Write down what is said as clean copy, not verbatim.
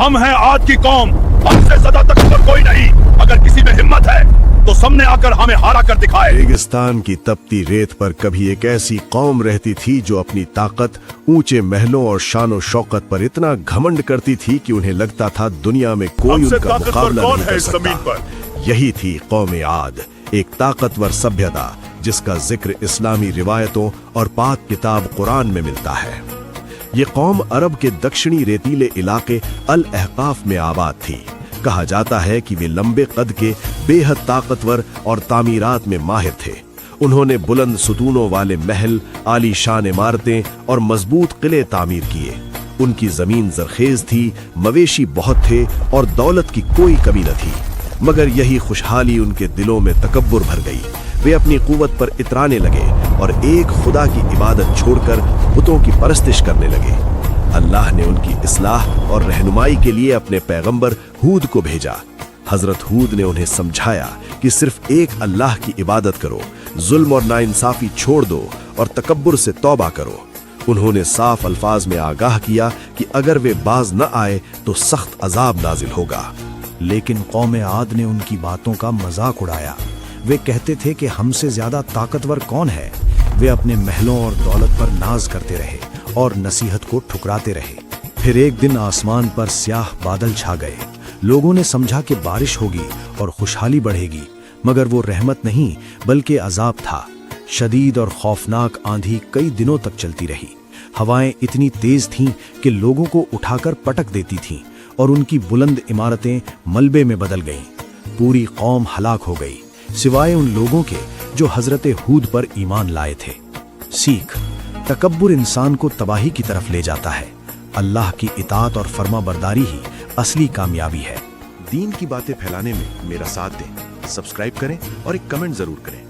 हम हैं आद की कौम, हमसे ज्यादा तकबर कोई नहीं। अगर किसी में हिम्मत है तो सामने आकर हमें हारा कर दिखाए। रेगिस्तान की तपती रेत पर कभी एक ऐसी कौम रहती थी जो अपनी ताकत, ऊंचे महलों और शानो शौकत पर इतना घमंड करती थी कि उन्हें लगता था दुनिया में कोई हमसे उनका ताकतवर मुकाबला कौन नहीं है कर इस जमीन सकता। पर? यही थी कौम आद, एक ताकतवर सभ्यता जिसका जिक्र इस्लामी रिवायतों और पाक किताब कुरान में मिलता है। ये कौम अरब के दक्षिणी रेतीले इलाके अल अहकाफ में आबाद थी। कहा जाता है कि वे लंबे कद के, बेहद ताकतवर और तामीरात में माहिर थे। उन्होंने बुलंद सुतूनों वाले महल, आलीशान इमारतें और मजबूत किले तामीर किए। उनकी जमीन जरखेज थी, मवेशी बहुत थे और दौलत की कोई कमी न थी। मगर यही खुशहाली उनके दिलों में तकब्बुर भर गई। वे अपनी कुव्वत पर इतराने लगे और एक खुदा की इबादत छोड़कर बुतों की परस्तिश करने लगे। अल्लाह ने उनकी इस्लाह और रहनुमाई के लिए अपने पैगंबर हूद को भेजा। हजरत हूद ने उन्हें समझाया कि सिर्फ एक अल्लाह की इबादत करो, जुल्म और नाइंसाफी छोड़ दो और तकब्बुर से तौबा करो। उन्होंने साफ अल्फाज में आगाह किया कि अगर वे बाज न आए तो सख्त अजाब नाजिल होगा। लेकिन कौम आद ने उनकी बातों का मजाक उड़ाया। वे कहते थे कि हमसे ज्यादा ताकतवर कौन है। वे अपने महलों और दौलत पर नाज करते रहे और नसीहत को ठुकराते रहे। फिर एक दिन आसमान पर स्याह बादल छा गए। लोगों ने समझा कि बारिश होगी और खुशहाली बढ़ेगी, मगर वो रहमत नहीं बल्कि अजाब था। शदीद और खौफनाक आंधी कई दिनों तक चलती रही। हवाएं इतनी तेज थीं कि लोगों को उठाकर पटक देती थीं और उनकी बुलंद इमारतें मलबे में बदल गईं। पूरी कौम हलाक हो गई, सिवाय उन लोगों के जो हजरत हूद पर ईमान लाए थे। सीख: तकब्बुर इंसान को तबाही की तरफ ले जाता है। अल्लाह की इताअत और फर्मा बरदारी ही असली कामयाबी है। दीन की बातें फैलाने में मेरा साथ दें, सब्सक्राइब करें और एक कमेंट जरूर करें।